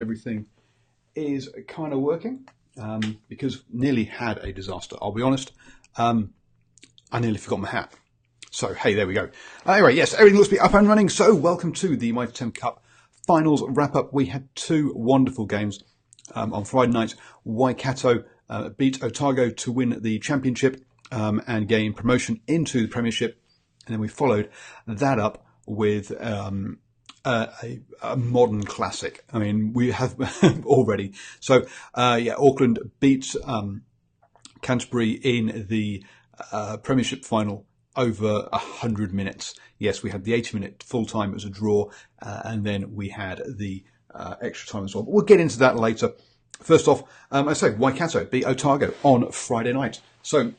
everything is kind of working because nearly had a disaster. I'll be honest. I nearly forgot my hat. So, hey, there we go. Anyway, yes, everything looks to be up and running. So, welcome to the Mitre10 Cup Finals wrap-up. We had two wonderful games on Friday night. Waikato beat Otago to win the championship and gain promotion into the Premiership. And then we followed that up with a modern classic. I mean, we have already. So, Auckland beat Canterbury in the Premiership final over 100 minutes. Yes, we had the 80-minute full time as a draw, and then we had the extra time as well. But we'll get into that later. First off, I say Waikato beat Otago on Friday night. So,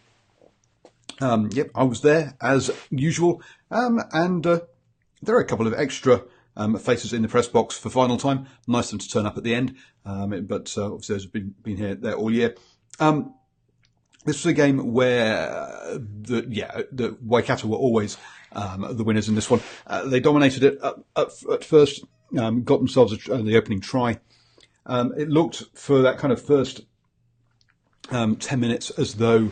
I was there as usual, and there are a couple of extra faces in the press box for final time. Nice of them to turn up at the end, but obviously those have been there all year. This was a game where the Waikato were always the winners in this one. They dominated it at first, got themselves the opening try. It looked for that kind of first 10 minutes as though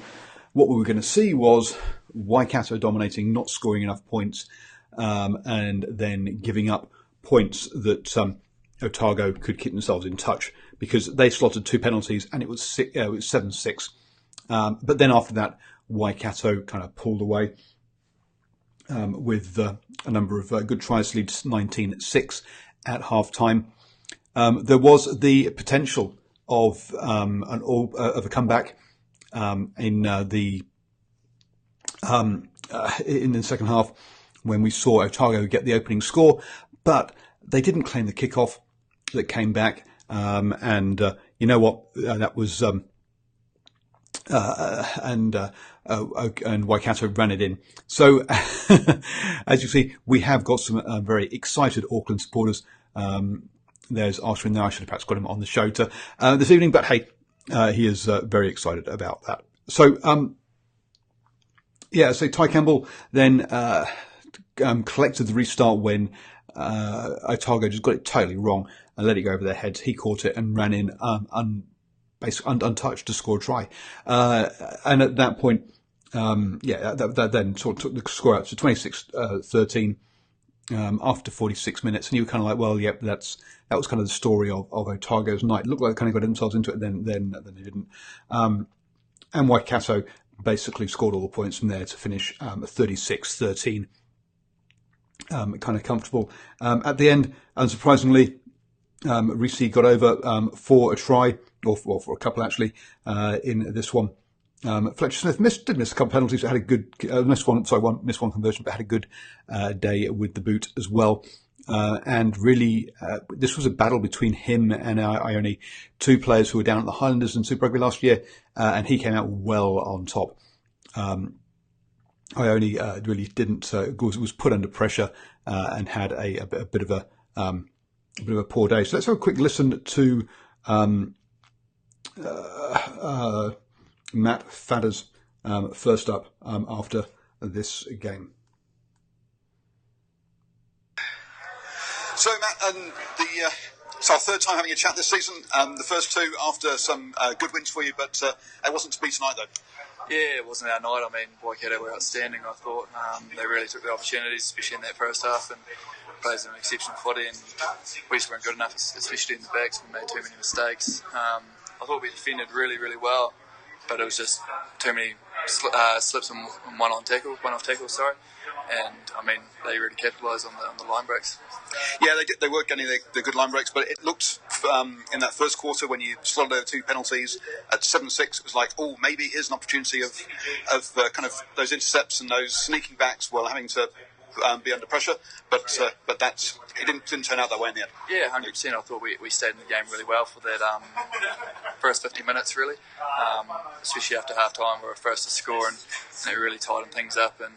what we were going to see was Waikato dominating, not scoring enough points, and then giving up points that Otago could keep themselves in touch, because they slotted two penalties and it was 7-6. But then after that, Waikato kind of pulled away with a number of good tries to lead 19-6 at half time. There was the potential of a comeback in the second half when we saw Otago get the opening score, but they didn't claim the kickoff that came back, and you know what? That was and Waikato ran it in. So, as you see, we have got some very excited Auckland supporters. There's Arthur in there. I should have perhaps got him on the show this evening, but hey, he is very excited about that. So, so Ty Campbell then collected the restart when Otago just got it totally wrong and let it go over their heads. He caught it and ran in basically untouched to score a try. And at that point, that then sort of took the score out to 26-13 after 46 minutes. And you were kind of like, well, yep, that was kind of the story of Otago's night. It looked like they kind of got themselves into it, then they didn't. And Waikato basically scored all the points from there to finish 36-13. Kind of comfortable. At the end, unsurprisingly, Reese got over for a try, or for a couple actually, in this one. Fletcher Smith did miss a couple of penalties, but had a good, missed one conversion, but had a good day with the boot as well. And really, this was a battle between him and Ione, two players who were down at the Highlanders in Super Rugby last year, and he came out well on top. Ione really didn't, was put under pressure and had a bit of a poor day. So let's have a quick listen to Matt Fadders first up after this game. So Matt, it's our third time having a chat this season. The first two after some good wins for you, but it wasn't to be tonight though. Yeah, it wasn't our night. I mean, Waikato were outstanding, I thought. They really took the opportunities, especially in that first half, and played an exceptional footy, and we just weren't good enough, especially in the backs. We made too many mistakes. I thought we defended really, really well, but it was just too many slips and one-off tackle, and I mean, they really capitalised on the line breaks. Yeah, they did. They were getting the good line breaks, but it looked in that first quarter when you slotted over two penalties at 7-6, it was like, oh, maybe here's an opportunity of kind of those intercepts and those sneaking backs while having to be under pressure, but it didn't turn out that way in the end. Yeah, 100%. I thought we stayed in the game really well for that first 50 minutes, really, especially after half time. We were first to score, and they really tightened things up. And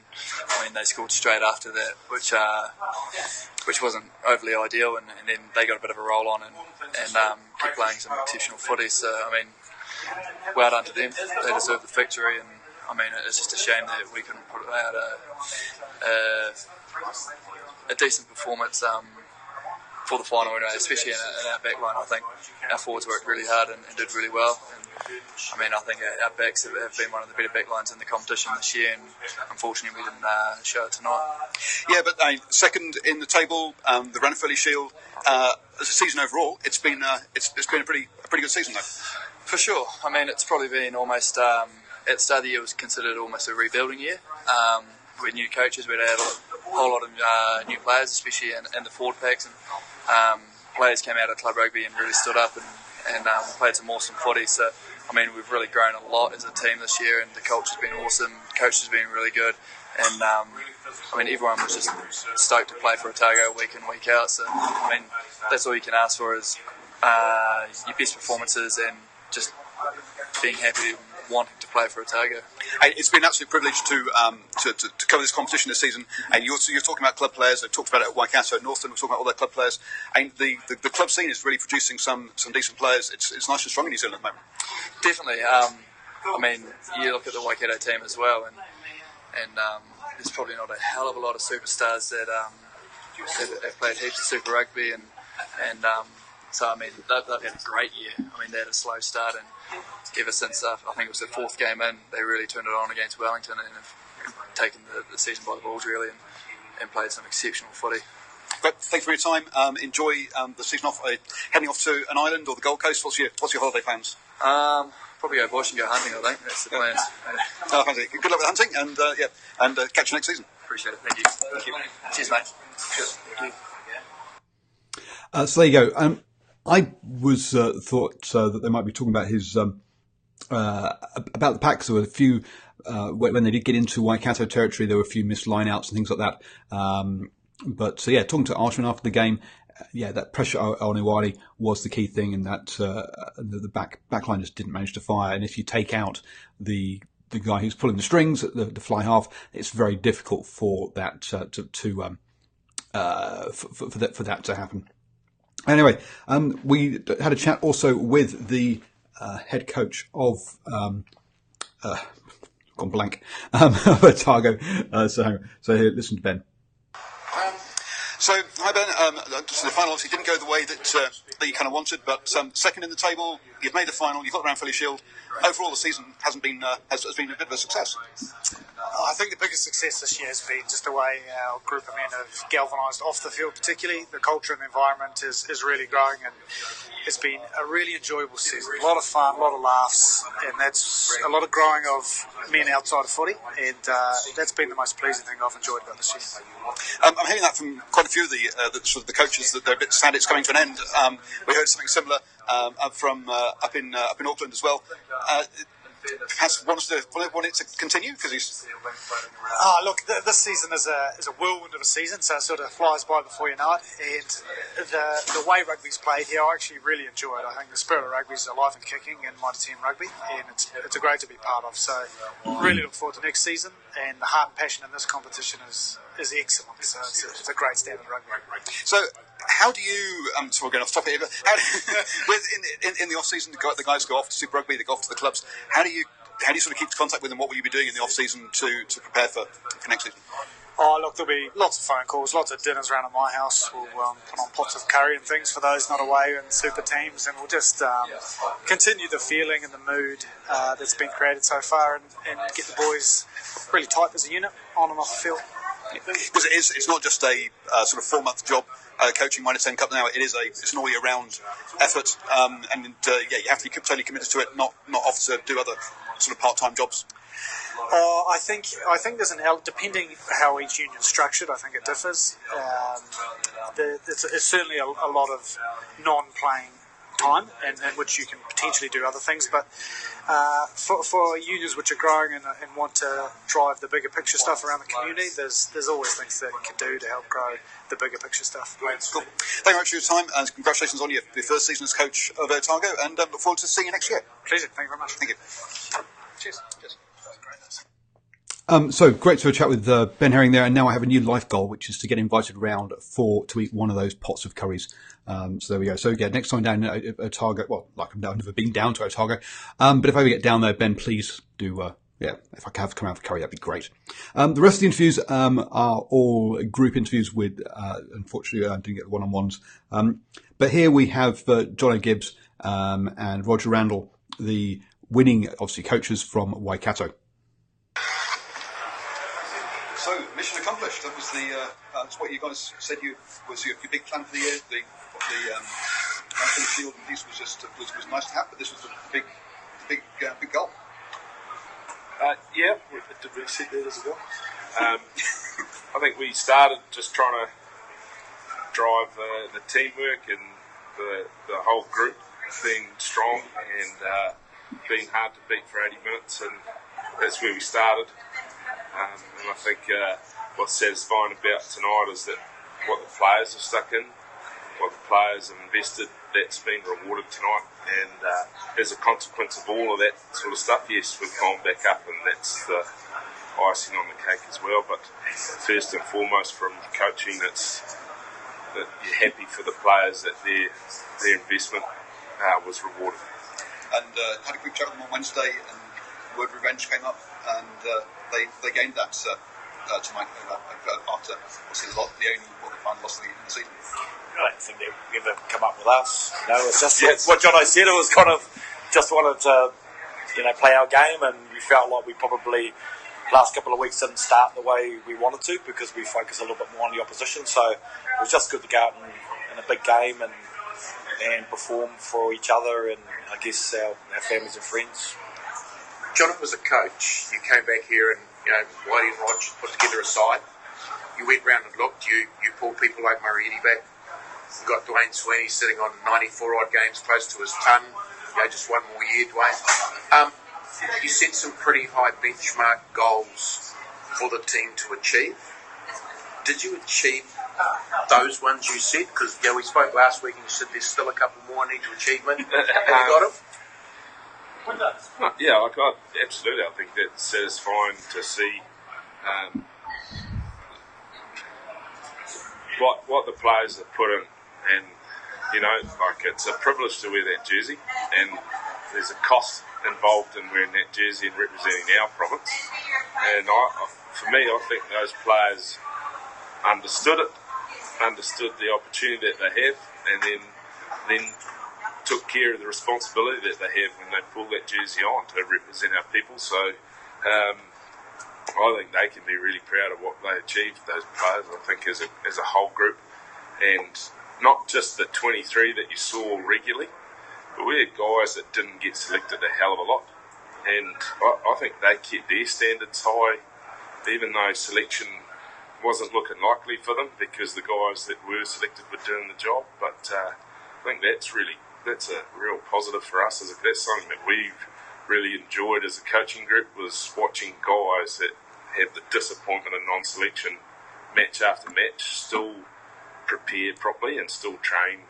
I mean, they scored straight after that, which wasn't overly ideal. And then they got a bit of a roll on and kept playing some exceptional footy. So I mean, well done to them. They deserve the victory, and I mean, it's just a shame that we couldn't put out a decent performance for the final anyway, especially in our back line. I think our forwards worked really hard and did really well. And I mean, I think our backs have been one of the better back lines in the competition this year, and unfortunately we didn't show it tonight. Yeah, but second in the table, the Ranfurly Shield. As a season overall, it's been a pretty good season though. For sure. I mean, it's probably been almost at the start of the year it was considered almost a rebuilding year. We had new coaches, we had a whole lot of new players, especially in the forward packs, and players came out of club rugby and really stood up and played some awesome footy. So I mean, we've really grown a lot as a team this year, and the culture's been awesome. The coach has been really good, and I mean, everyone was just stoked to play for Otago week in, week out. So I mean, that's all you can ask for is your best performances and just being happy wanting to play for Otago. Hey, it's been an absolute privilege to cover this competition this season. And you're talking about club players. I've talked about it at Waikato, Northland. We're talking about all their club players. And the club scene is really producing some decent players. It's nice and strong in New Zealand at the moment. Definitely. I mean, you look at the Waikato team as well, and there's probably not a hell of a lot of superstars that have played heaps of Super Rugby, and so I mean they've had a great year. I mean, they had a slow start, and ever since I think it was the fourth game in, they really turned it on against Wellington and have taken the season by the balls really, and played some exceptional footy. But thanks for your time. Enjoy the season off. Heading off to an island or the Gold Coast. What's your holiday plans? Probably go bush and go hunting. I think that's the plans. Oh, fantastic. Good luck with hunting, and catch you next season. Appreciate it. Thank you. Thank you. Cheers, mate. Cheers. Thank you. So there you go. I was thought that they might be talking about his about the packs. There were a few when they did get into Waikato territory. There were a few missed lineouts and things like that. But so yeah, talking to Archman after the game, that pressure on Iwari was the key thing, and that the backline just didn't manage to fire. And if you take out the guy who's pulling the strings, the fly half, it's very difficult for that for that to happen. Anyway, we had a chat also with the head coach of gone blank of Otago. So here, listen to Ben. So, hi Ben. The final obviously didn't go the way that you kind of wanted, but second in the table, you've made the final, you've got the Ranfurly Shield. Overall, the season has been a bit of a success. I think the biggest success this year has been just the way our group of men have galvanised off the field, particularly. The culture and the environment is really growing, and it's been a really enjoyable season. A lot of fun, a lot of laughs, and that's a lot of growing of men outside of footy, and that's been the most pleasing thing I've enjoyed about this year. I'm hearing that from quite a few of the coaches, that they're a bit sad it's coming to an end. We heard something similar from up in Auckland as well. Has wanted it to continue because he's. Look, this season is a whirlwind of a season, so it sort of flies by before you know it. And the way rugby's played here, I actually really enjoy it. I think the spirit of rugby is alive and kicking in Mitre10 rugby, and it's a great to be part of. So really look forward to next season, and the heart and passion in this competition is excellent. So it's a great standard rugby. So. How do you? So we're going off topic here. But in the off season, the guys go off to Super Rugby, they go off to the clubs. How do you sort of keep contact with them? What will you be doing in the off season to prepare for next season? Look, there'll be lots of phone calls, lots of dinners around at my house. We'll put on pots of curry and things for those not away and super teams, and we'll just continue the feeling and the mood that's been created so far, and get the boys really tight as a unit on and off the field. Because it's not just a sort of 4-month job. Coaching Mitre10 Cup now, it's an all year round effort, and you have to be totally committed to it, not off to do other sort of part-time jobs. I think there's an element, depending how each union's structured. I think it differs. It's certainly a lot of non-playing time, and which you can potentially do other things, but for unions which are growing and want to drive the bigger picture stuff around the community, there's always things that you can do to help grow the bigger picture stuff. Cool. Thank you very much for your time, and congratulations on your first season as coach of Otago, and look forward to seeing you next year. Pleasure. Thank you very much. Thank you. Cheers. So great to have a chat with Ben Herring there, and now I have a new life goal, which is to get invited round to eat one of those pots of curries. So there we go. So yeah, next time down at Otago, well, like I've never been down to Otago, but if I ever get down there, Ben, please do Yeah, if I could have come out for curry, that'd be great. The rest of the interviews are all group interviews with, unfortunately, I didn't get the one-on-ones. But here we have John Gibbs and Roger Randall, the winning, obviously, coaches from Waikato. So, mission accomplished. That was that's what you guys said was your big plan for the year. The shield and piece was just was nice to have, but this was the big goal. Yeah, did we set that as a goal? I think we started just trying to drive the teamwork and the whole group being strong and being hard to beat for 80 minutes, and that's where we started. And I think what's satisfying about tonight is that what the players have stuck in, what the players have invested, that's been rewarded tonight. And as a consequence of all of that sort of stuff, yes, we've gone back up, and that's the icing on the cake as well. But first and foremost, from coaching, that you're happy for the players that their investment was rewarded. And had a quick chat with them on Wednesday, and the word revenge came up, and they gained that tonight after obviously the only final loss of the season. I don't think they've ever come up with us. It's just what Jono said. It was kind of just wanted to, play our game, and we felt like we probably last couple of weeks didn't start the way we wanted to because we focused a little bit more on the opposition. So it was just good to go out in a big game and perform for each other and I guess our families and friends. John was a coach. You came back here and Whitey and Rog put together a side. You went round and looked. You pulled people like Murray back. You got Dwayne Sweeney sitting on 94 odd games, close to his ton. Just one more year, Dwayne. You set some pretty high benchmark goals for the team to achieve. Did you achieve those ones you set? Because we spoke last week and you said there's still a couple more in each achievement. Have you got them? Yeah, absolutely. I think that's satisfying to see what the players have put in, and it's a privilege to wear that jersey, and there's a cost involved in wearing that jersey and representing our province. And for me, I think those players understood the opportunity that they have, and then took care of the responsibility that they have when they pull that jersey on to represent our people. So I think they can be really proud of what they achieved, those players, I think, as a whole group. And not just the 23 that you saw regularly, but we had guys that didn't get selected a hell of a lot. And I think they kept their standards high, even though selection wasn't looking likely for them because the guys that were selected were doing the job. But I think that's a real positive for us. That's something that we've really enjoyed as a coaching group, was watching guys that have the disappointment of non-selection match after match still prepare properly and still train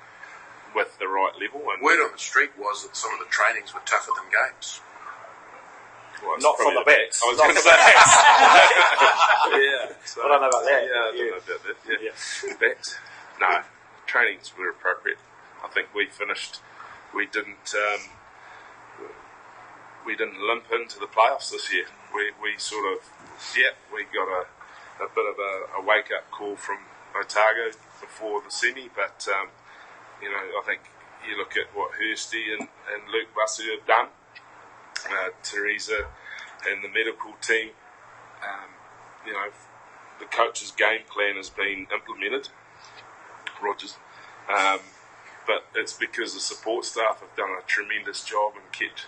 with the right level. And word on the street was that some of the trainings were tougher than games. Well, not for the backs. Not for the backs. Yeah. So, I don't know about that. Yeah, I don't know about that. Yeah. Backs. No, trainings were appropriate. I think we didn't limp into the playoffs this year. We sort of, we got a bit of a wake-up call from Otago before the semi, but, I think you look at what Hursty and Luke Bussu have done, Teresa and the medical team, the coach's game plan has been implemented, Rogers, but it's because the support staff have done a tremendous job and kept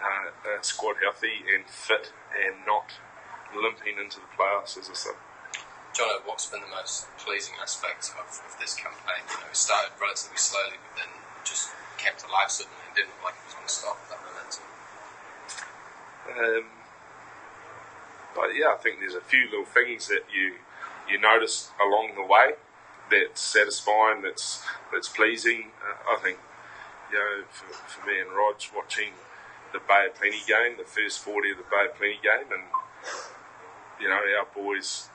a squad healthy and fit and not limping into the playoffs, as I said. Jono, what's been the most pleasing aspect of this campaign? It started relatively slowly, but then just kept alive suddenly and didn't look like it was going to stop that momentum. But I think there's a few little things that you notice along the way that's satisfying, that's pleasing. I think, for me and Rog, watching the Bay of Plenty game, the first 40 of the Bay of Plenty game, and our boys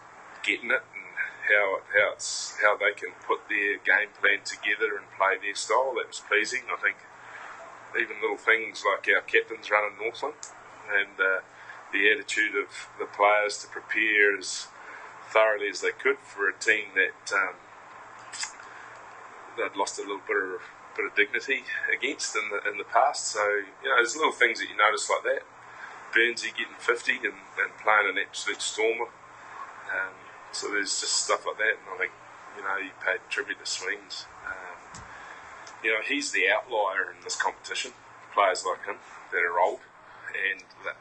getting it and how they can put their game plan together and play their style, that was pleasing. I think even little things like our captains running Northland and the attitude of the players to prepare as thoroughly as they could for a team that they'd lost a little bit of dignity against in the past. So there's little things that you notice like that. Burnsy getting 50 and playing an absolute stormer. So there's just stuff like that, and I think he paid tribute to Swings. He's the outlier in this competition. Players like him that are old, and that,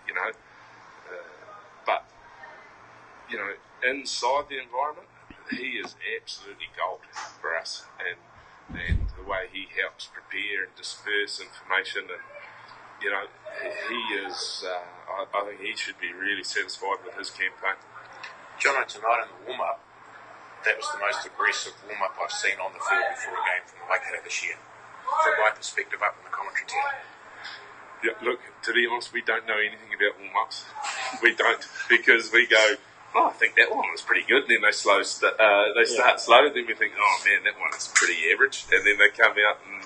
but inside the environment, he is absolutely gold for us, and the way he helps prepare and disperse information, and he is. I think he should be really satisfied with his campaign. Jono, tonight in the warm-up, that was the most aggressive warm-up I've seen on the field before a game from the Waikato this year. From my perspective, up in the commentary tent. Yeah, look, to be honest, we don't know anything about warm-ups. We don't, because we go, I think that one was pretty good. And then they start slow. Then we think, oh man, that one is pretty average. And then they come out and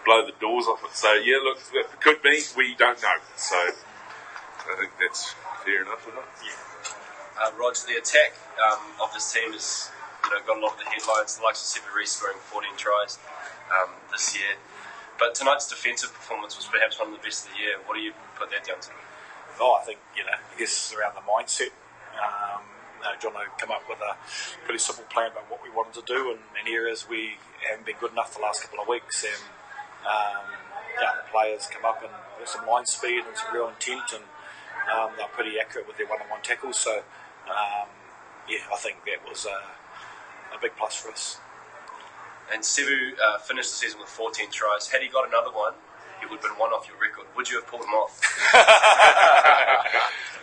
blow the doors off it. So yeah, look, it could be. We don't know. So I think that's fair enough, isn't it? Yeah. Rog, the attack of this team has got a lot of the headlines. The likes of Severy scoring 14 tries this year. But tonight's defensive performance was perhaps one of the best of the year. What do you put that down to? Oh, I think, I guess around the mindset. John come up with a pretty simple plan about what we wanted to do, and in areas we haven't been good enough the last couple of weeks. And the players come up and with some line speed and some real intent, and they're pretty accurate with their one-on-one tackles. So, I think that was a big plus for us. And Sevu finished the season with 14 tries. Had he got another one, he would have been one off your record. Would you have pulled him off? I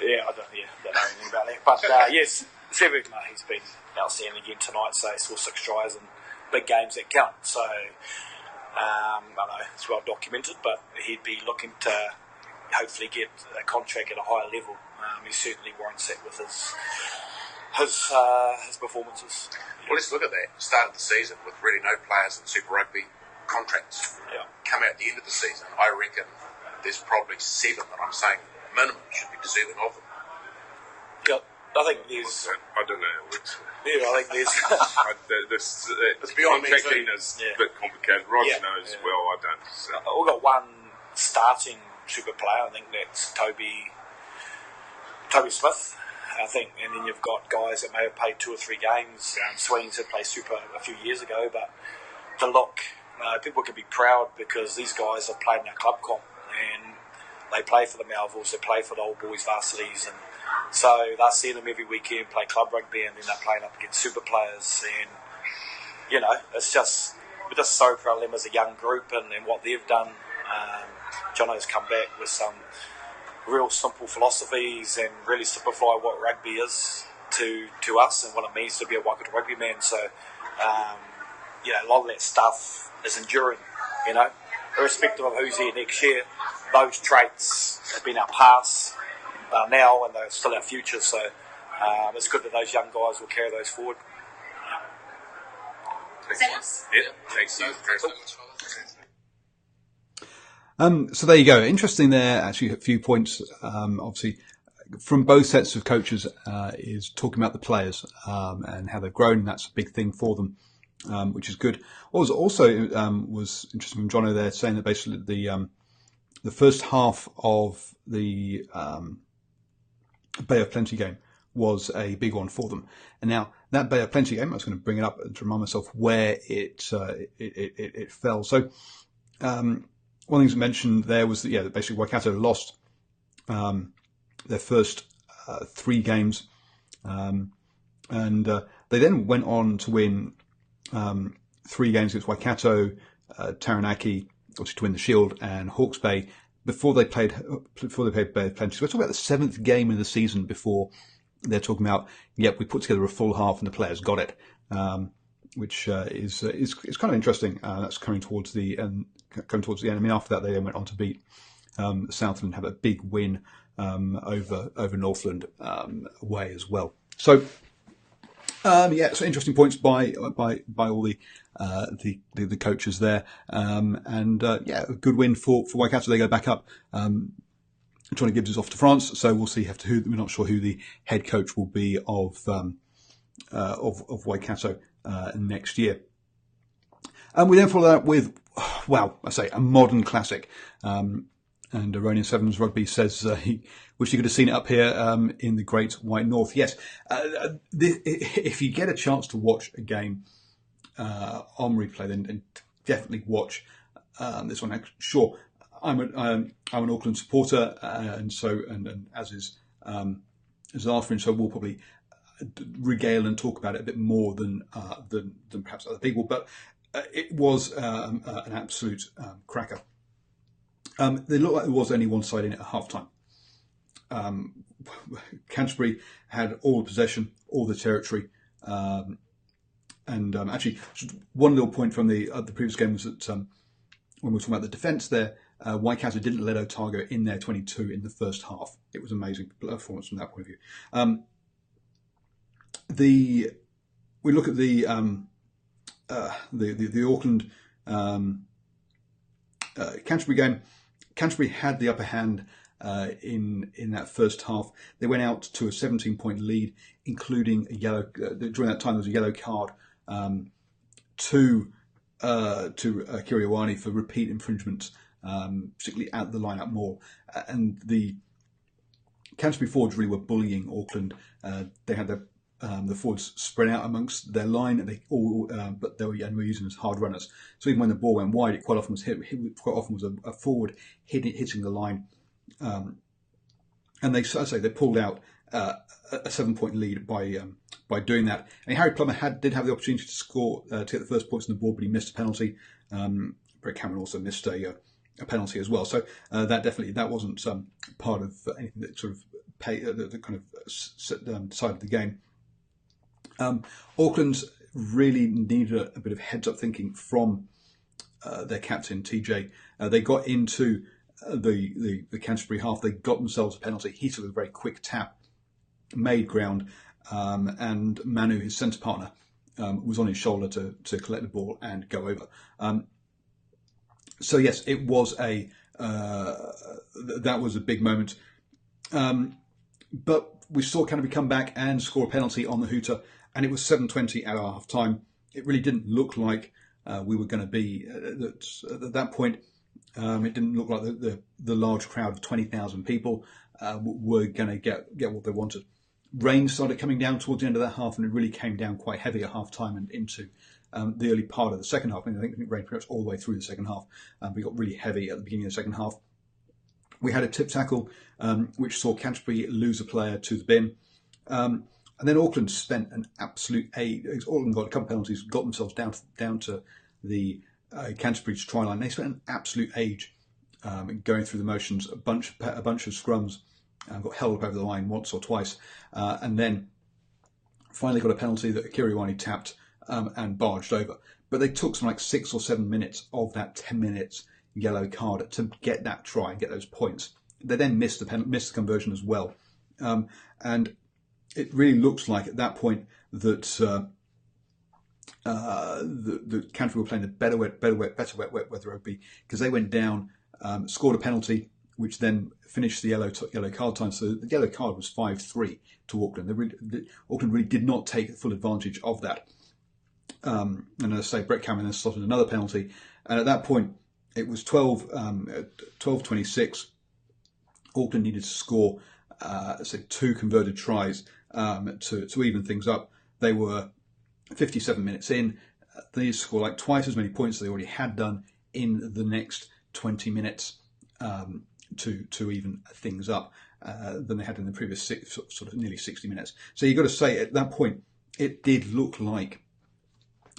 don't know anything about that. But yes, Sevu, he's been outstanding again tonight. So he scored 6 tries in big games that count. So I know it's well documented, but he'd be looking to hopefully get a contract at a higher level. He certainly warrants it with his performances. Well, let's look at that. Start of the season with really no players in Super Rugby contracts. Yeah. Come out at the end of the season, I reckon there's probably 7 that I'm saying minimum should be deserving of them. Yeah, I think there's. I don't know how it works. Yeah, I think there's. It's beyond me too. Contracting is a bit complicated. Rog knows well. I don't. So. We've got one starting super player. I think that's Toby Smith. I think, and then you've got guys that may have played 2 or 3 games. Swings had played super a few years ago, but the look, people can be proud because these guys have played in our club comp and they play for the Melvilles, they play for the old boys varsities, and so they'll see them every weekend play club rugby, and then they're playing up against super players, and it's just we're just so proud of them as a young group and what they've done. Jono's come back with some real simple philosophies and really simplify what rugby is to us and what it means to be a Waikato rugby man. So, a lot of that stuff is enduring, irrespective of who's here next year. Those traits have been our past, now, and they're still our future. So, it's good that those young guys will carry those forward. Thanks. Thanks. So there you go. Interesting there, actually, a few points, obviously, from both sets of coaches, is talking about the players, and how they've grown. That's a big thing for them, which is good. What was also, was interesting from Jono there saying that basically the first half of the, Bay of Plenty game was a big one for them. And now that Bay of Plenty game, I was going to bring it up to remind myself where it fell. So, one of the things mentioned there was that, basically Waikato lost their first 3 games, and they then went on to win 3 games against Waikato, Taranaki, obviously to win the Shield, and Hawke's Bay before they played Bay of Plenty. So we're talking about the 7th game of the season before they're talking about, we put together a full half and the players got it, which is kind of interesting. That's coming towards the end. I mean, after that, they then went on to beat Southland, have a big win over Northland away as well. So, so interesting points by all the coaches there, a good win for Waikato. They go back up. Johnny Gibbs is off to France, so we'll see. We're not sure who the head coach will be of Waikato next year. And we then follow that with, well, I say a modern classic. And Ronan Sevens Rugby says he wish he could have seen it up here in the Great White North. Yes, if you get a chance to watch a game on replay, then definitely watch this one. Sure, I'm an Auckland supporter, and as is Arthur, so we'll probably regale and talk about it a bit more than perhaps other people. But it was an absolute cracker. They looked like there was only one side in it at half time. Canterbury had all the possession, all the territory. Actually, one little point from the previous game was that when we were talking about the defence there, Waikato didn't let Otago in their 22 in the first half. It was amazing performance from that point of view. We look at the Auckland Canterbury game. Canterbury had the upper hand in that first half. They went out to a 17-point lead, including a yellow. During that time, there was a yellow card to Kiriwani for repeat infringements, particularly at the line-up maul. And the Canterbury forwards really were bullying Auckland. They had the forwards spread out amongst their line, and but they were using as hard runners. So even when the ball went wide, it quite often was a forward hitting the line. And they pulled out a 7-point lead by doing that. And Harry Plummer did have the opportunity to score to get the first points on the board, but he missed a penalty. Brett Cameron also missed a penalty as well. So that wasn't part of anything that sort of the kind of decided the game. Auckland really needed a bit of heads-up thinking from their captain TJ. They got into the Canterbury half. They got themselves a penalty. He took a very quick tap, made ground, and Manu, his centre partner, was on his shoulder to collect the ball and go over. So yes, it was that was a big moment. But we saw Canterbury come back and score a penalty on the hooter, and it was 7:20 at our half time. It really didn't look like we were going to be at that point. It didn't look like the large crowd of 20,000 people were going to get what they wanted. Rain started coming down towards the end of that half, and it really came down quite heavy at half time and into the early part of the second half. I think it rained pretty much all the way through the second half. We got really heavy at the beginning of the second half. We had a tip tackle, which saw Canterbury lose a player to the bin. And then Auckland spent an absolute age. Auckland got a couple of penalties, got themselves down to the Canterbury's try line. They spent an absolute age going through the motions, a bunch of scrums, got held up over the line once or twice, and then finally got a penalty that Kiriwani tapped and barged over. But they took something like 6 or 7 minutes of that 10 minutes yellow card to get that try and get those points. They then missed the conversion as well, and it really looks like at that point that the Canterbury were playing the better wet weather rugby, because they went down, scored a penalty, which then finished the yellow card time. So the yellow card was 5-3 to Auckland. Auckland really did not take full advantage of that. And as I say, Brett Cameron then slotted another penalty, and at that point it was 12-26. Auckland needed to score 2 converted tries to even things up. They were 57 minutes in. They needed to score like twice as many points as they already had done in the next 20 minutes to even things up than they had in the previous sort of nearly 60 minutes. So you've got to say at that point it did look like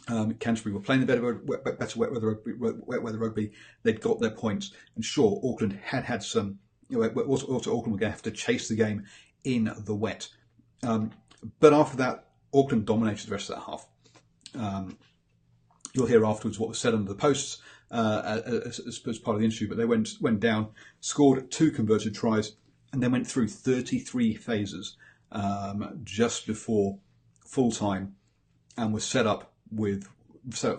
Canterbury were playing the better wet weather rugby. They'd got their points, and sure, Auckland had some. Also Auckland were going to have to chase the game in the wet. But after that, Auckland dominated the rest of that half. You'll hear afterwards what was said under the posts as part of the interview. But they went down, scored 2 converted tries, and then went through 33 phases just before full time, and was set up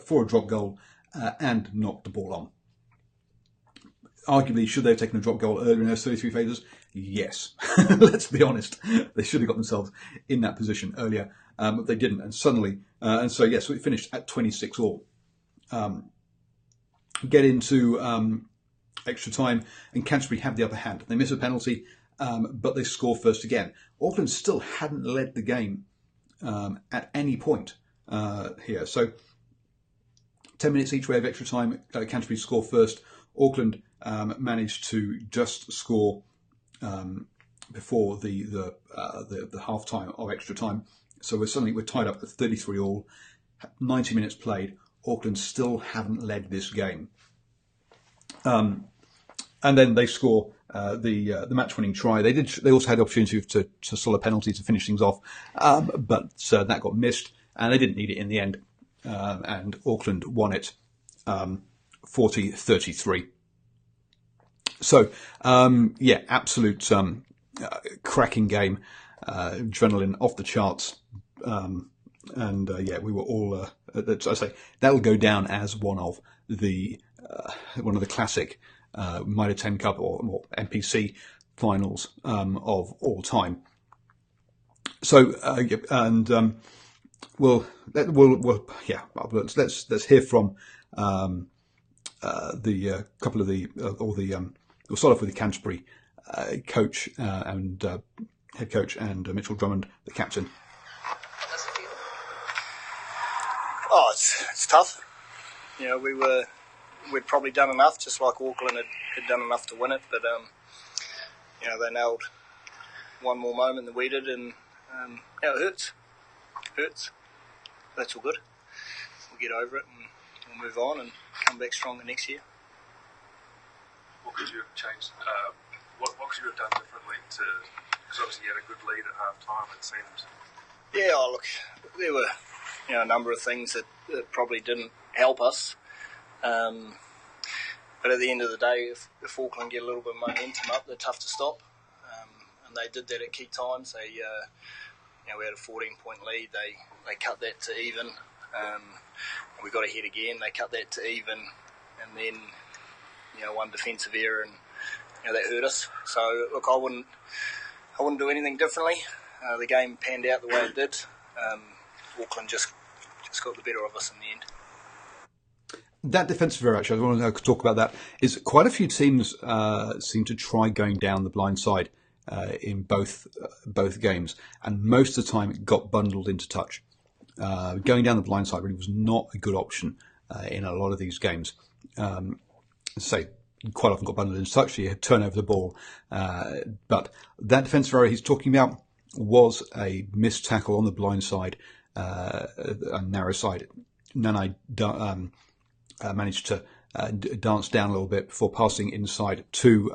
for a drop goal and knocked the ball on. Arguably, should they have taken a drop goal earlier in those 33 phases? Yes. Let's be honest. They should have got themselves in that position earlier, but they didn't. And suddenly, so it finished at 26 all. Get into extra time, and Canterbury have the upper hand. They miss a penalty, but they score first again. Auckland still hadn't led the game at any point here. So 10 minutes each way of extra time. Canterbury score first. Auckland managed to just score before the half time of extra time. So we're tied up at 33 all. 90 minutes played. Auckland still haven't led this game. And then they score the match-winning try. They also had the opportunity to slot a penalty to finish things off, but that got missed, and they didn't need it in the end. And Auckland won it 40-33. So, absolute cracking game. Adrenaline off the charts. We were all, as I say, that'll go down as one of the classic Mitre10 Cup or MPC finals of all time. So, let's hear from the couple of we'll start off with the Canterbury coach and head coach and Mitchell Drummond, the captain. Oh, it's tough. We'd probably done enough, just like Auckland had done enough to win it, but they nailed one more moment than we did, and it hurts. That's all good. We'll get over it and we'll move on and come back stronger next year. What could you have changed? What could you have done differently because obviously you had a good lead at half time, it seems. Yeah, look, there were a number of things that probably didn't help us. But at the end of the day, if Auckland get a little bit of momentum up, they're tough to stop. And they did that at key times. We had a 14-point lead. They cut that to even. We got ahead again. They cut that to even. And then, one defensive error, and that hurt us. So, look, I wouldn't do anything differently. The game panned out the way it did. Auckland just got the better of us in the end. That defensive error, actually, I want to talk about that, is quite a few teams seem to try going down the blind side in both games, and most of the time it got bundled into touch. Going down the blind side really was not a good option in a lot of these games. Quite often got bundled into touch, so you had turn over the ball. But that defensive error he's talking about was a missed tackle on the blind side, a narrow side. Nanai managed to dance down a little bit before passing inside to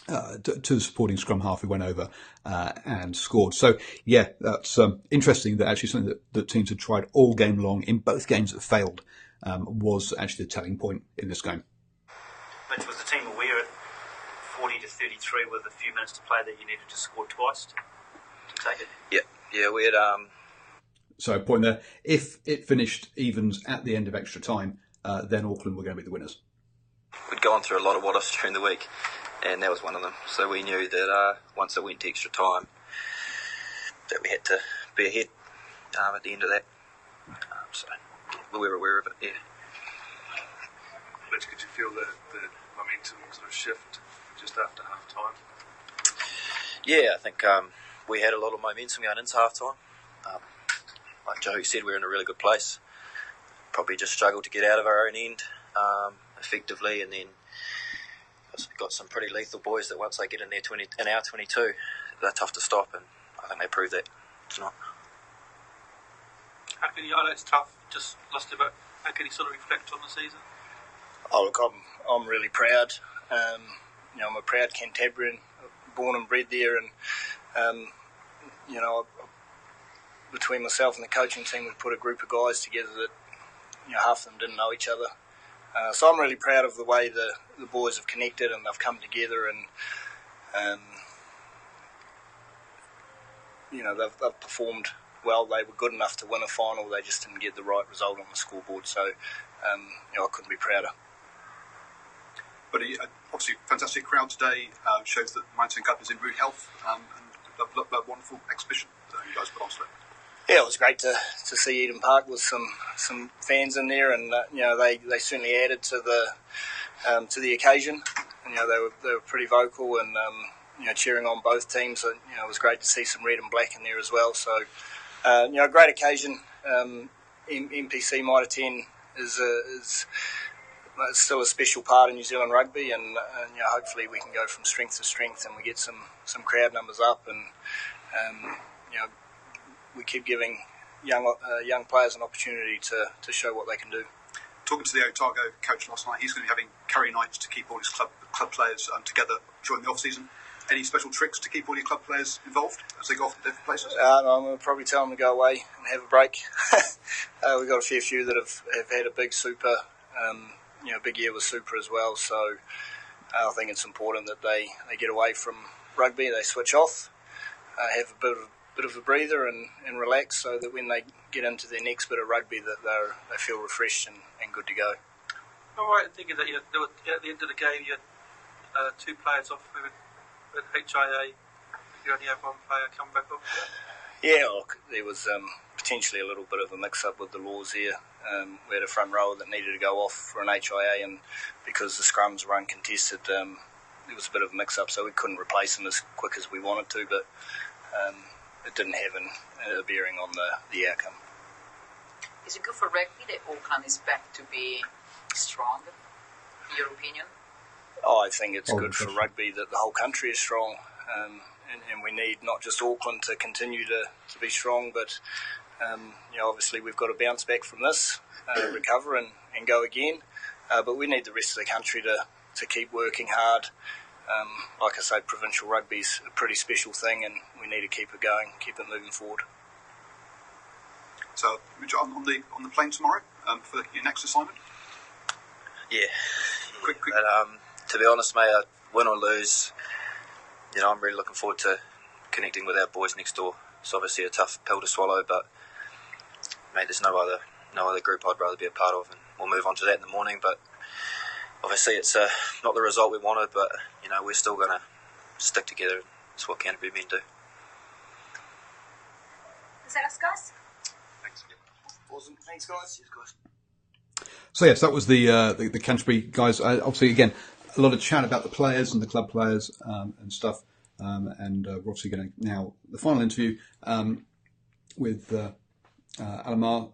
the supporting scrum half who went over and scored. So, that's interesting that actually something that teams had tried all game long in both games that failed was actually the telling point in this game. Mitch, was the team aware at 40-33 with a few minutes to play that you needed to score twice to take it? Yeah, we had... So, point there, if it finished evens at the end of extra time, then Auckland were going to be the winners. We'd gone through a lot of what-ifs during the week, and that was one of them. So we knew that once it went to extra time, that we had to be ahead at the end of that. So we were aware of it, yeah. Mitch, could you feel the momentum sort of shift just after half-time? Yeah, I think we had a lot of momentum going into half-time. Like Joe said, we're in a really good place. Probably just struggled to get out of our own end effectively, and then got some pretty lethal boys that once they get in our 22, they're tough to stop, and I think they proved that tonight. How can you, I know it's tough, just lost a bit. How can you sort of reflect on the season? Oh, look, I'm really proud. I'm a proud Cantabrian, born and bred there, and between myself and the coaching team, we put a group of guys together that half of them didn't know each other. So I'm really proud of the way the boys have connected and they've come together, and they've performed well. They were good enough to win a final. They just didn't get the right result on the scoreboard. So I couldn't be prouder. But but obviously fantastic crowd today. Shows that Mitre10 Cup is in rude health, and a wonderful exhibition that you guys put on today. Yeah, it was great to see Eden Park with some fans in there, and they certainly added to the occasion. And, they were pretty vocal and cheering on both teams. And, it was great to see some red and black in there as well. So a great occasion. MPC Mitre10 is still a special part of New Zealand rugby, and hopefully we can go from strength to strength and we get some crowd numbers up, and we keep giving young players an opportunity to show what they can do. Talking to the Otago coach last night, he's going to be having curry nights to keep all his club players together during the off-season. Any special tricks to keep all your club players involved as they go off to different places? I'm going to probably tell them to go away and have a break. We've got a fair few that have had a big super, big year with super as well. So I think it's important that they get away from rugby, they switch off, have a bit of a breather and relax, so that when they get into their next bit of rugby that they feel refreshed and good to go. All right, thinking that at the end of the game you had 2 players off with HIA. You only have 1 player come back off. Yeah, look, there was potentially a little bit of a mix-up with the laws here. We had a front rower that needed to go off for an HIA, and because the scrums were uncontested, there was a bit of a mix-up, so we couldn't replace him as quick as we wanted to, but it didn't have a bearing on the outcome. Is it good for rugby that Auckland is back to be strong, in your opinion? I think it's good for rugby that the whole country is strong, and we need not just Auckland to continue to be strong, but obviously we've got to bounce back from this, recover and go again, but we need the rest of the country to keep working hard. Like I say, provincial rugby's a pretty special thing, and we need to keep it going, keep it moving forward. So, on the plane tomorrow for your next assignment? Yeah. Quick. But, to be honest, mate, win or lose, I'm really looking forward to connecting with our boys next door. It's obviously a tough pill to swallow, but mate, there's no other group I'd rather be a part of, and we'll move on to that in the morning. But obviously, it's not the result we wanted, but we're still going to stick together. It's what Canterbury men do. Is that us, guys? Thanks. Awesome. Thanks, guys. Cheers, guys. So yes, that was the Canterbury guys. Obviously, again, a lot of chat about the players and the club players and stuff. And we're obviously going to now the final interview with Alamar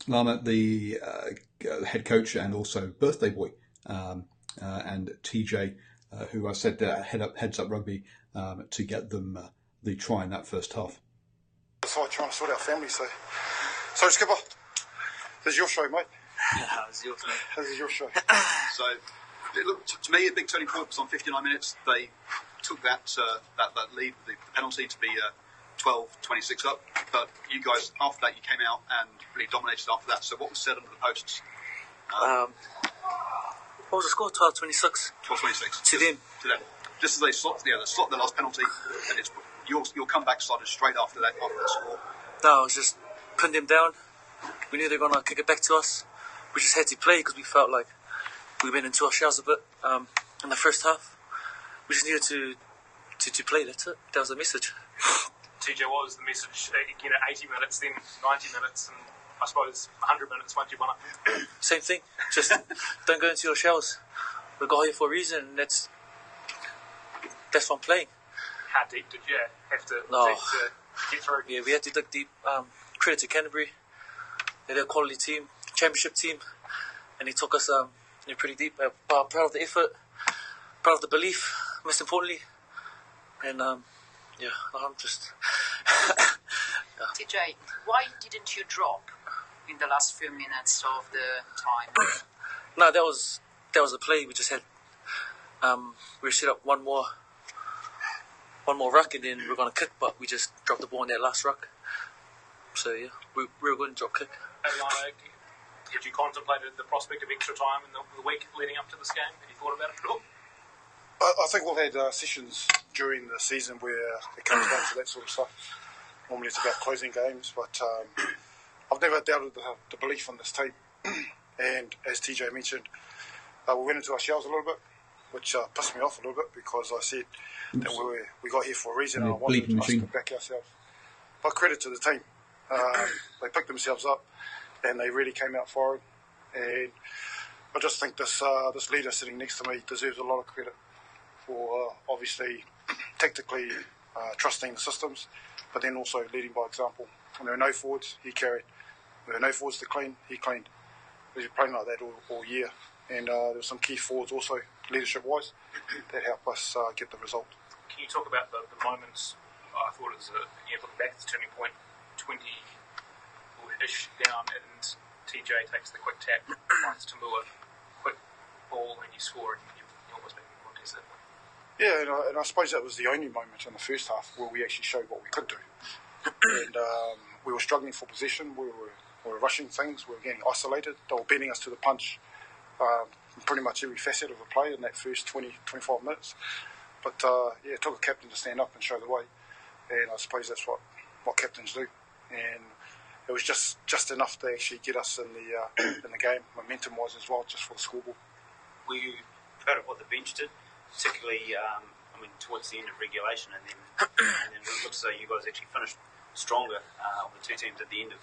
Lama, the head coach and also birthday boy, and TJ, who I said heads up rugby to get them the try in that first half. So trying to sort out family. So Skipper, this is your show, mate. This is your show. So it looked to me a big turning point was on 59 minutes. They took that lead with the penalty to be 12-26 up. But you guys, after that, you came out and really dominated after that. So what was said under the posts? What was the score? 12-26. 12-26. To them. Just as they slot the last penalty, and it's your comeback started straight after that score. No, it was just putting them down. We knew they were going to kick it back to us. We just had to play because we felt like we went into our shells a bit in the first half. We just needed to play. That's it. That was the message. TJ, what was the message? 80 minutes, then 90 minutes, and I suppose 100 minutes once you won it. Same thing. Just don't go into your shells. We got here for a reason, and that's what I'm playing. How deep did you have to dig to get through? Yeah, we had to dig deep. Credit to Canterbury. They're a quality team, championship team, and they took us pretty deep. Proud of the effort, proud of the belief, most importantly. And I'm just... TJ, why didn't you drop in the last few minutes of the time? No, that was a play. We just had we set up one more ruck, and then we were going to kick, but we just dropped the ball in that last ruck. So yeah, we were going to drop kick. And had you contemplated the prospect of extra time in the week leading up to this game? Have you thought about it at all? I think we've had sessions during the season where it comes down to that sort of stuff. Normally it's about closing games, but I've never doubted the belief in this team. And as TJ mentioned, we went into our shells a little bit, which pissed me off a little bit because I said that we got here for a reason and I wanted us to back ourselves. But credit to the team. They picked themselves up and they really came out firing. And I just think this leader sitting next to me deserves a lot of credit for obviously tactically trusting the systems, but then also leading by example. When there were no forwards, he carried. When there were no forwards to clean, he cleaned. We've been playing like that all year. And there were some key forwards also, leadership-wise, that helped us get the result. Can you talk about the moments? I thought it was looking back at the turning point, 20-ish down, and TJ takes the quick tap, finds Tamua, quick ball, and you score, and you almost make the contest that point. Yeah, and I suppose that was the only moment in the first half where we actually showed what we could do. And we were struggling for possession, we were rushing things, we were getting isolated, they were beating us to the punch pretty much every facet of the play in that first 20-25 minutes. But it took a captain to stand up and show the way, and I suppose that's what captains do. And it was just enough to actually get us in the game, momentum-wise as well, just for the scoreboard. Were you proud of what the bench did, particularly towards the end of regulation, and then it looks as though you guys actually finished stronger of the two teams at the end of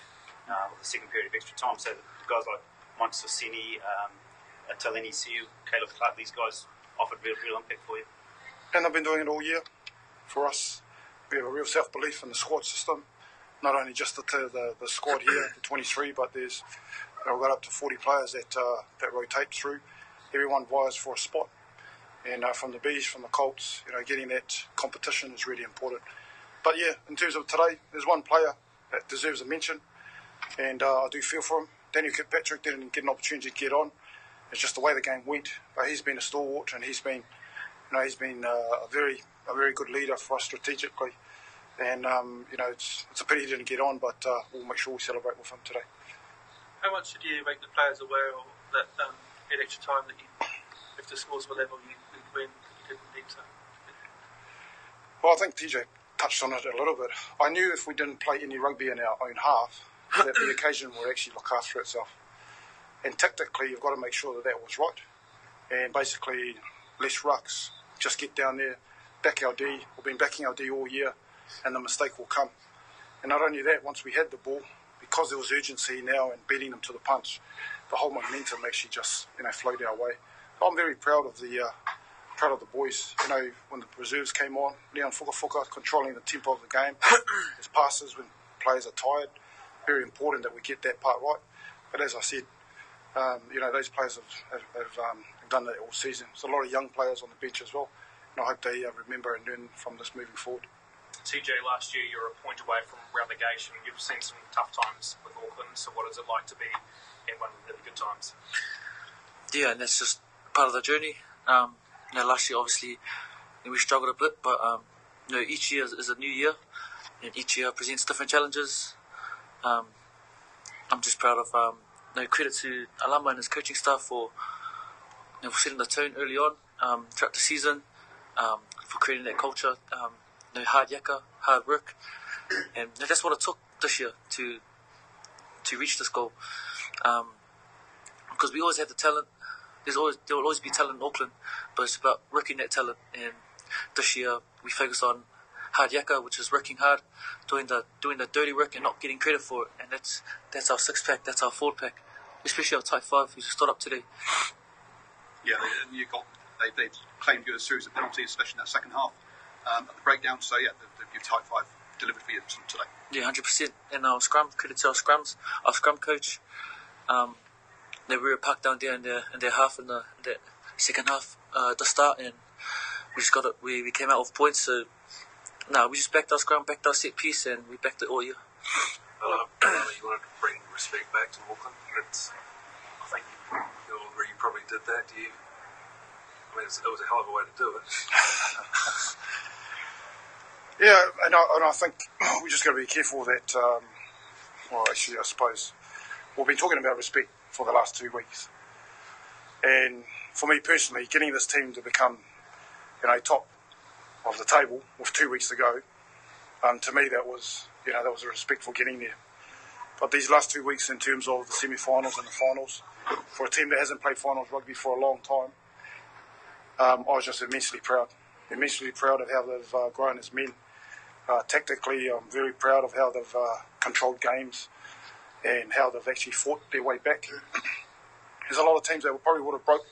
the second period of extra time. So the guys like Mike Sosini, Taleni Siu, Caleb Clark, these guys offered real impact for you. And they've been doing it all year for us. We have a real self-belief in the squad system, not only just the squad here, the 23, but we've got up to 40 players that rotate through. Everyone vies for a spot. And from the Bees, from the Colts, getting that competition is really important. But yeah, in terms of today, there's one player that deserves a mention, and I do feel for him. Daniel Kirkpatrick didn't get an opportunity to get on. It's just the way the game went. But he's been a stalwart, and he's been a very good leader for us strategically. And it's a pity he didn't get on, but we'll make sure we celebrate with him today. How much did you make the players aware of that at extra time that if the scores were level, you win, you didn't need to? Well, I think TJ touched on it a little bit. I knew if we didn't play any rugby in our own half, that the occasion would actually look after itself. And tactically, you've got to make sure that was right. And basically, less rucks, just get down there, back our D. We've been backing our D all year, and the mistake will come. And not only that, once we had the ball, because there was urgency now and beating them to the punch, the whole momentum actually just flowed our way. I'm very proud of the boys. When the reserves came on, Leon Fukafuka controlling the tempo of the game, his passes when players are tired. Very important that we get that part right. But as I said, those players have done that all season. There's a lot of young players on the bench as well, and I hope they remember and learn from this moving forward. TJ, last year you were a point away from relegation. You've seen some tough times with Auckland, so what is it like to be in one of the really good times? Yeah, and that's just part of the journey. Last year obviously we struggled a bit, but each year is a new year, and each year presents different challenges. I'm just proud of credit to Alama and his coaching staff for setting the tone early on throughout the season, for creating that culture. Hard yakka, hard work, and that's what it took this year to reach this goal. Because we always have the talent. There will always be talent in Auckland, but it's about working that talent. And this year we focus on hard yakka, which is working hard, doing the dirty work and not getting credit for it. And that's our 6-pack, that's our 4-pack, especially our type 5 who's stood up today. Yeah, they claimed you a series of penalties, especially in that second half. At the breakdown, so yeah, your type 5 delivered for you today. Yeah, 100%. And our scrum, credit to our scrum coach. We were packed down there in their half in the second half the start, and we just got it. We came out with points. So we just backed our scrum, backed our set piece, and we backed it all year. You wanted to bring respect back to Auckland. I think you'll agree you probably did that. It was a hell of a way to do it. Yeah, and I think we just got to be careful that, actually, I suppose, we've been talking about respect for the last 2 weeks. And for me personally, getting this team to become, top of the table with 2 weeks to go, to me that was a respectful getting there. But these last 2 weeks in terms of the semi-finals and the finals, for a team that hasn't played finals rugby for a long time, I was just immensely proud of how they've grown as men. Tactically, I'm very proud of how they've controlled games and how they've actually fought their way back. There's a lot of teams that probably would have broke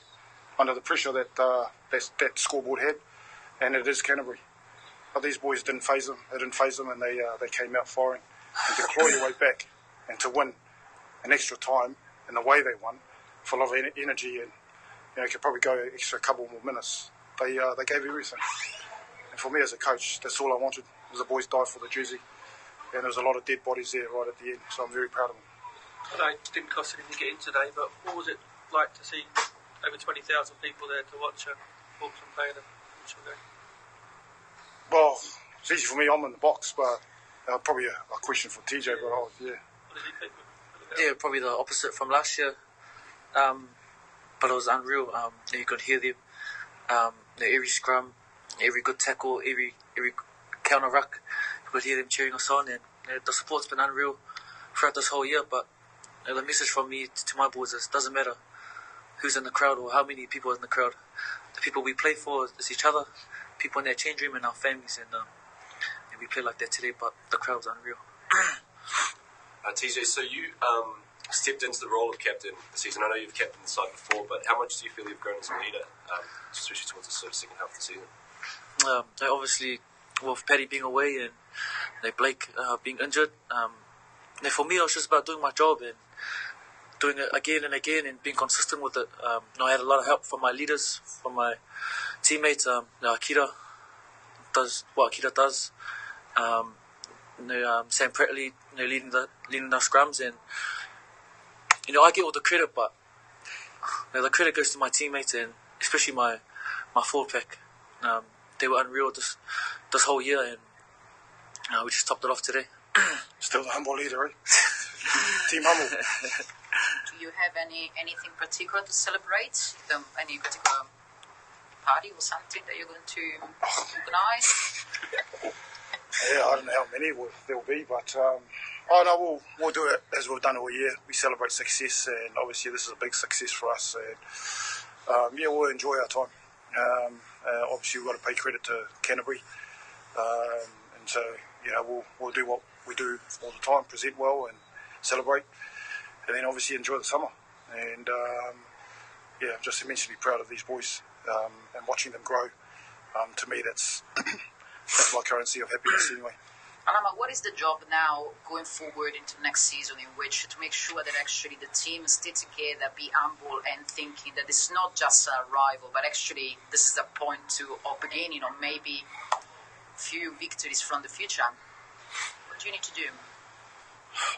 under the pressure that that scoreboard had, and it is Canterbury. But these boys didn't faze them. It didn't faze them, and they came out firing. And to claw your way back and to win an extra time in the way they won, full of energy, and could probably go extra couple more minutes. They gave everything. And for me as a coach, that's all I wanted. Was the boys died for the jersey, and there was a lot of dead bodies there right at the end. So I'm very proud of them. I know it didn't cost anything to get in today, but what was it like to see over 20,000 people there to watch Auckland play the futsal game? Well, it's easy for me. I'm in the box, but probably a question for TJ. But yeah. What did you think? Yeah, probably the opposite from last year. But it was unreal. You could hear them. Every scrum, every good tackle, every counter ruck, you could hear them cheering us on, and the support's been unreal throughout this whole year. But the message from me to my boys is: doesn't matter who's in the crowd or how many people are in the crowd. The people we play for is each other, people in their change room, and our families, and we play like that today. But the crowd's unreal. TJ, so you stepped into the role of captain this season. I know you've captained the side before, but how much do you feel you've grown as a leader, especially towards the sort of second half of the season? Obviously, with Paddy being away and Blake being injured, for me it was just about doing my job and doing it again and again and being consistent with it. I had a lot of help from my leaders, from my teammates. Akira does what Akira does. Sam Prattley, leading the scrums, and I get all the credit, but the credit goes to my teammates and especially my forward pack. They were unreal this whole year, and we just topped it off today. Still the humble leader, eh? Team humble. Do you have anything particular to celebrate? Any particular party or something that you're going to organise? Yeah, I don't know how many there'll be, but we'll do it as we've done all year. We celebrate success, and obviously this is a big success for us. And we'll enjoy our time. Obviously, we've got to pay credit to Canterbury, and so we'll do what we do all the time: present well and celebrate, and then obviously enjoy the summer. And I'm just immensely proud of these boys and watching them grow. To me, that's my currency of happiness anyway. Alama, what is the job now going forward into next season in which to make sure that actually the team stay together, be humble and thinking that it's not just a rival, but actually this is a point of beginning or maybe few victories from the future? What do you need to do?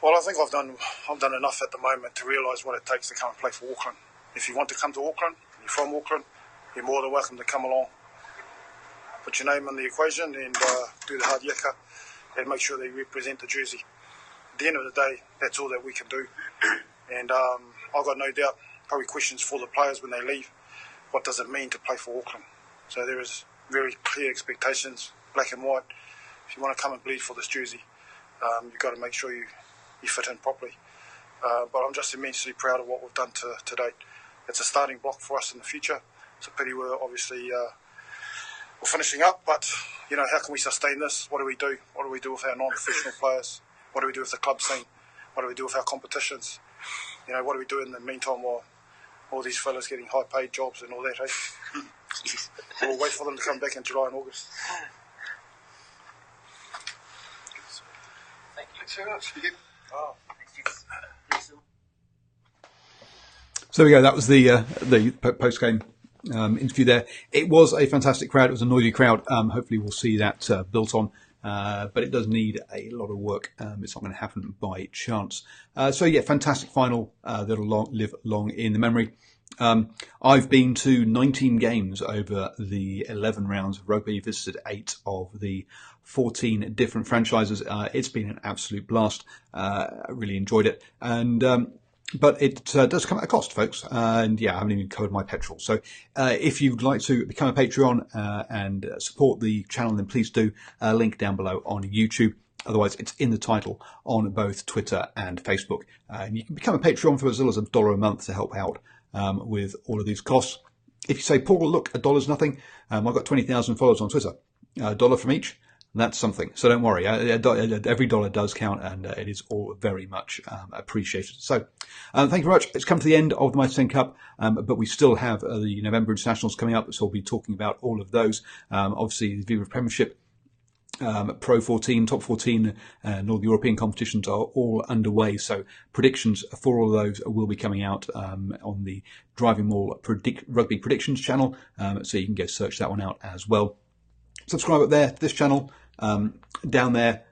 Well, I think I've done enough at the moment to realise what it takes to come and play for Auckland. If you want to come to Auckland, you're from Auckland, you're more than welcome to come along. Put your name in the equation and do the hard yakka and make sure they represent the jersey. At the end of the day, that's all that we can do. And I've got no doubt, probably questions for the players when they leave. What does it mean to play for Auckland? So there is very clear expectations, black and white. If you want to come and bleed for this jersey, you've got to make sure you fit in properly. But I'm just immensely proud of what we've done to date. It's a starting block for us in the future. It's a pity we're obviously we're finishing up, but how can we sustain this? What do we do? What do we do with our non-professional players? What do we do with the club scene? What do we do with our competitions? What do we do in the meantime while all these fellas getting high-paid jobs and all that, eh? We'll wait for them to come back in July and August. Thank you. Thanks very much. Oh. So there we go. That was the post-game interview there. It was a fantastic crowd. It was a noisy crowd. Hopefully we'll see that built on. But it does need a lot of work. It's not going to happen by chance. Fantastic final that'll live long in the memory. I've been to 19 games over the 11 rounds of rugby, visited 8 of the 14 different franchises. It's been an absolute blast. I really enjoyed it. But it does come at a cost, folks. I haven't even covered my petrol. So if you'd like to become a Patreon and support the channel, then please do. Link down below on YouTube. Otherwise, it's in the title on both Twitter and Facebook. And you can become a Patreon for as little as $1 a month to help out with all of these costs. If you say, Paul, look, $1's nothing. I've got 20,000 followers on Twitter. $1 from each. That's something. So don't worry. Every dollar does count, and it is all very much appreciated. So thank you very much. It's come to the end of the Mitre10 Cup, but we still have the November Internationals coming up, so we'll be talking about all of those. Obviously, the Viva Premiership, Pro 14, Top 14, and all the European competitions are all underway. So predictions for all of those will be coming out on the DrivingMaul Rugby Predictions channel, so you can go search that one out as well. Subscribe up there to this channel, down there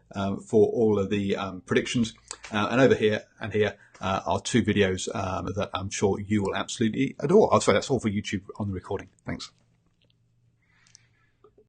for all of the predictions, and over here and here are 2 videos that I'm sure you will absolutely adore. Oh, sorry, that's all for YouTube on the recording. Thanks.